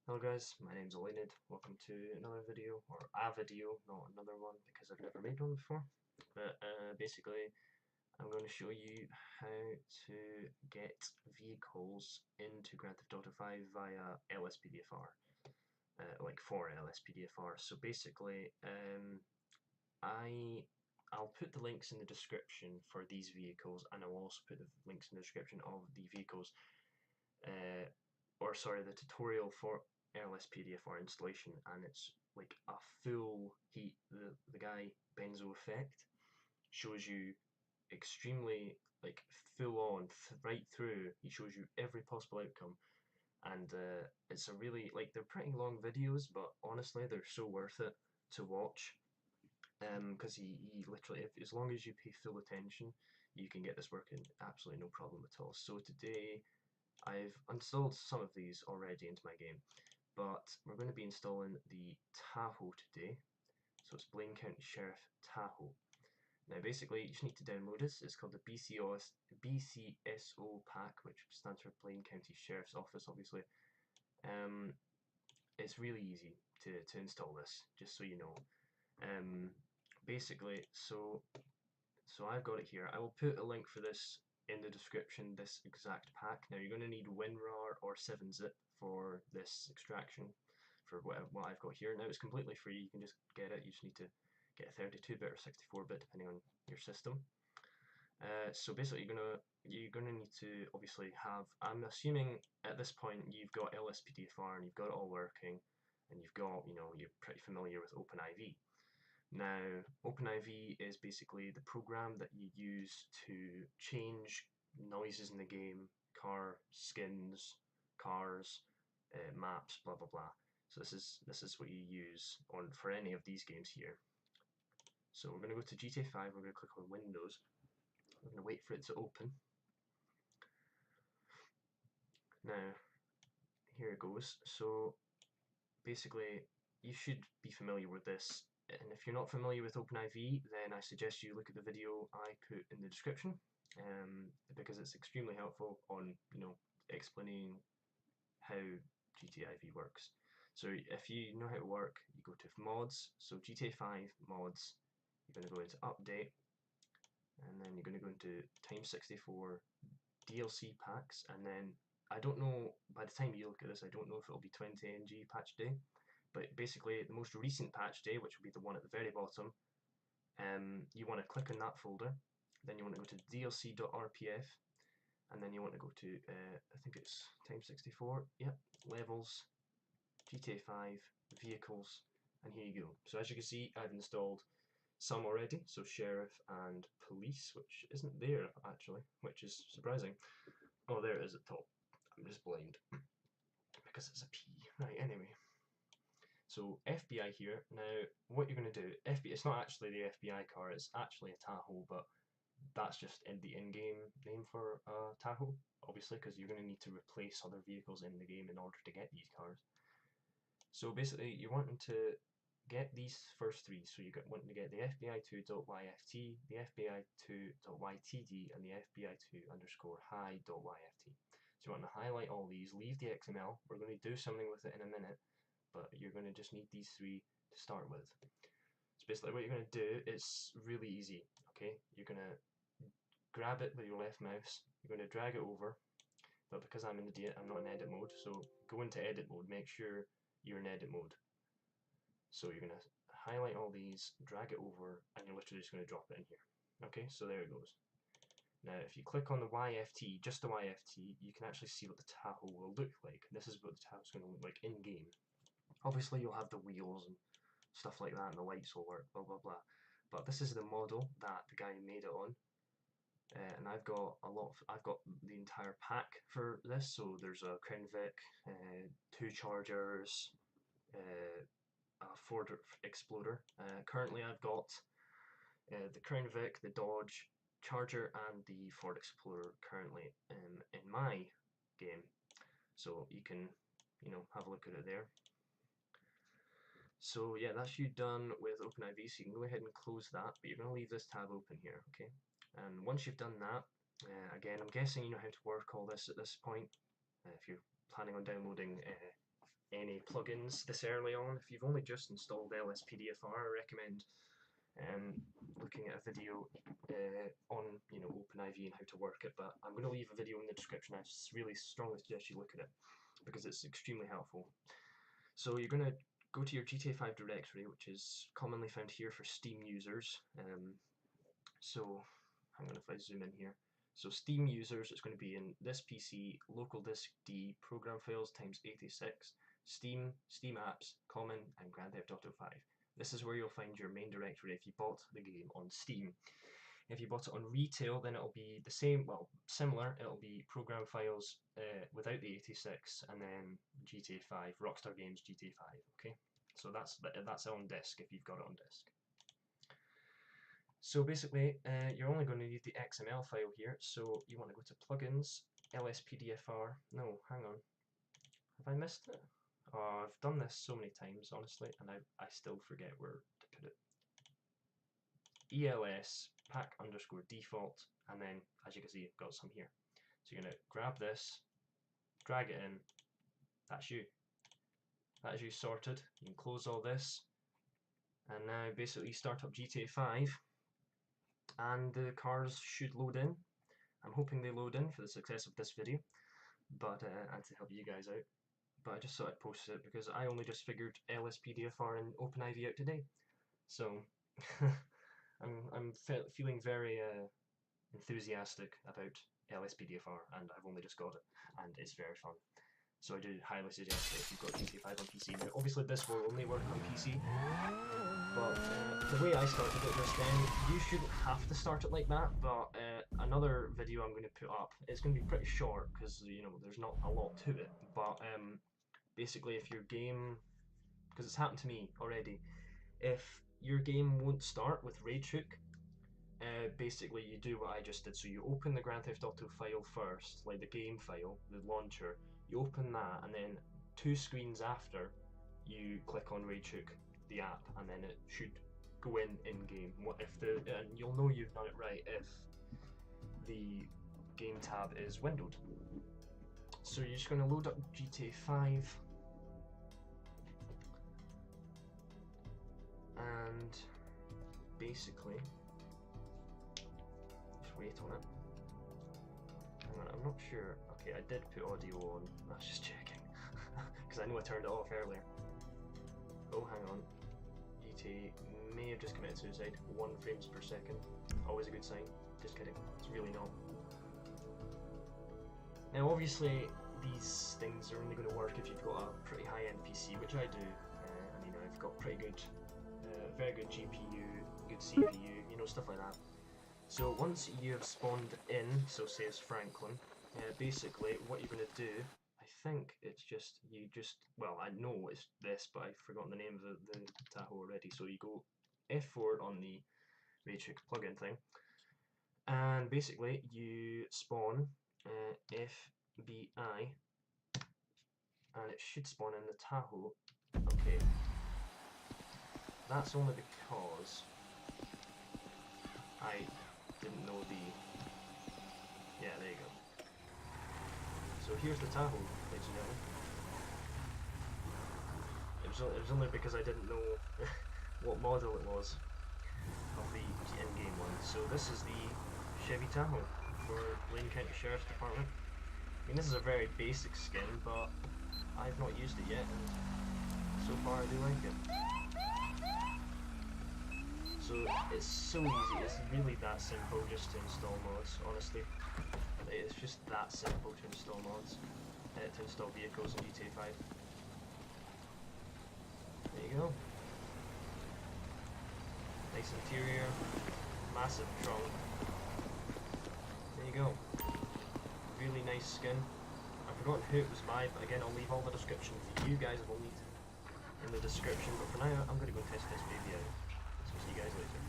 Hello guys, my name's Elenid. Welcome to another video, or a video, not another one because I've never made one before. But basically, I'm going to show you how to get vehicles into Grand Theft Auto 5 via LSPDFR, like for LSPDFR. So basically, I'll put the links in the description for these vehicles, and I'll also put the links in the description of the vehicles uh, or sorry, the tutorial for LSPDFR installation, and it's like a full the guy Benzo effect shows you extremely like full on right through. He shows you every possible outcome, and it's a really like they're pretty long videos, but honestly they're so worth it to watch. Because he literally, if, as long as you pay full attention, you can get this working absolutely no problem at all. So today I've installed some of these already into my game, but we're going to be installing the Tahoe today. So it's Blaine County Sheriff Tahoe. Now basically you just need to download this. It's called the BCSO pack, which stands for Blaine County Sheriff's Office obviously. Um, it's really easy to install this, just so you know. Um, basically, so I've got it here. I will put a link for this in the description, this exact pack. Now you're going to need WinRAR or 7-zip for this extraction for what I've got here. Now it's completely free, you can just get it, you just need to get a 32-bit or 64-bit depending on your system. So basically you're gonna need to obviously have, I'm assuming at this point you've got LSPDFR and you've got it all working and you've got, you're pretty familiar with OpenIV. Now, OpenIV is basically the program that you use to change noises in the game, car skins, cars, maps, blah blah blah. So this is what you use on for any of these games here. So we're going to go to GTA 5. We're going to click on Windows. We're going to wait for it to open. Now, here it goes. So basically, you should be familiar with this. And if you're not familiar with OpenIV, then I suggest you look at the video I put in the description, because it's extremely helpful on explaining how GTA IV works. So if you know how to work, you go to mods. So GTA 5 mods. You're going to go into update, and then you're going to go into times 64 DLC packs, and then I don't know. By the time you look at this, I don't know if it'll be 20 NG patch day. But basically, the most recent patch day, which will be the one at the very bottom, you want to click on that folder. Then you want to go to dlc.rpf, and then you want to go to, I think it's times 64, yep, levels, GTA 5, vehicles, and here you go. So as you can see, I've installed some already, so sheriff and police, which isn't there actually, which is surprising. Oh, there it is at the top. I'm just blind because it's a P. Right, anyway. So FBI here. Now, what you're going to do, it's not actually the FBI car, it's actually a Tahoe, but that's just in the in-game name for Tahoe, obviously, because you're going to need to replace other vehicles in the game in order to get these cars. So basically, you're wanting to get these first three. So you're wanting to get the FBI2.yft, the FBI2.ytd, and the FBI2 underscore hi.yft. So you want to highlight all these, leave the XML. We're going to do something with it in a minute, but you're going to just need these three to start with. So basically what you're going to do is really easy, okay? You're going to grab it with your left mouse, you're going to drag it over, but because I'm an idiot, I'm not in edit mode, so go into edit mode, make sure you're in edit mode. So you're going to highlight all these, drag it over, and you're literally just going to drop it in here. Okay, so there it goes. Now if you click on the YFT, just the YFT, you can actually see what the Tahoe will look like. This is what the Tahoe is going to look like in-game. Obviously you'll have the wheels and stuff like that and the lights will work, blah blah blah. But this is the model that the guy made it on. And I've got I've got the entire pack for this, so there's a Crown Vic, 2 Chargers, a Ford Explorer. Currently I've got the Crown Vic, the Dodge Charger, and the Ford Explorer currently in my game. So you can, have a look at it there. So yeah, that's you done with OpenIV, so you can go ahead and close that, but you're going to leave this tab open here, okay? And once you've done that, again, I'm guessing you know how to work all this at this point, if you're planning on downloading any plugins this early on. If you've only just installed LSPDFR, I recommend looking at a video on OpenIV and how to work it, but I'm going to leave a video in the description. I just really strongly suggest you look at it because it's extremely helpful. So you're going to go to your GTA 5 directory, which is commonly found here for Steam users. So hang on, if I zoom in here. So Steam users, it's going to be in this PC, local disk D, program files times 86, Steam, Steam apps, common, and Grand Theft Auto 5. This is where you'll find your main directory if you bought the game on Steam. If you bought it on retail, then it'll be the same, well, similar. It'll be program files without the 86, and then GTA 5, Rockstar Games GTA 5. Okay, so that's on disk if you've got it on disk. So basically, you're only going to need the XML file here. So you want to go to plugins, LSPDFR. No, hang on. Have I missed it? Oh, I've done this so many times, honestly, and I still forget where to put it. ELS pack underscore default, and then as you can see, I've got some here. So you're going to grab this, drag it in. That's you. That is you sorted. You can close all this, and now basically start up GTA 5, and the cars should load in. I'm hoping they load in for the success of this video, but and to help you guys out. But I just thought I'd post it because I only just figured LSPDFR and OpenIV out today. So I'm feeling very enthusiastic about LSPDFR, and I've only just got it, and it's very fun. So I do highly suggest it if you've got GTA 5 on PC. Now obviously this will only work on PC, but the way I started it just then, you shouldn't have to start it like that, but another video I'm going to put up, it's going to be pretty short because there's not a lot to it, but basically if your game, because it's happened to me already, if your game won't start with RageHook, basically you do what I just did. So you open the Grand Theft Auto file first, like the game file, the launcher, you open that, and then 2 screens after you click on RageHook, the app, and then it should go in game. And you'll know you've done it right if the game tab is windowed. So you're just going to load up GTA 5, and basically just wait on it. Hang on, I'm not sure. Okay, I did put audio on. I was just checking because I know I turned it off earlier. Oh, hang on. GTA may have just committed suicide. 1 frames per second. Always a good sign. Just kidding. It's really not. Now obviously these things are only going to work if you've got a pretty high-end PC, which I do. I've got pretty good, very good GPU, good CPU, stuff like that. So once you have spawned in, so say it's Franklin, basically what you're going to do, I think it's well, I know it's this, but I've forgotten the name of the Tahoe already. So you go F4 on the RageHook plugin thing, and basically you spawn FBI, and it should spawn in the Tahoe. Okay, that's only because I didn't know yeah, there you go. So here's the Tahoe, ladies and gentlemen. It was only because I didn't know what model it was of the in-game one. So this is the Chevy Tahoe for Lane County Sheriff's Department. I mean, this is a very basic skin, but I've not used it yet, and so far I do like it. So it's so easy, it's really that simple just to install mods, honestly. It's just that simple to install mods, to install vehicles in GTA 5. There you go. Nice interior, massive trunk. There you go. Really nice skin. I've forgotten who it was by, but again, I'll leave all the description for you guys. I'll leave in the description. But for now, I'm going to go test this baby out. So see you guys later.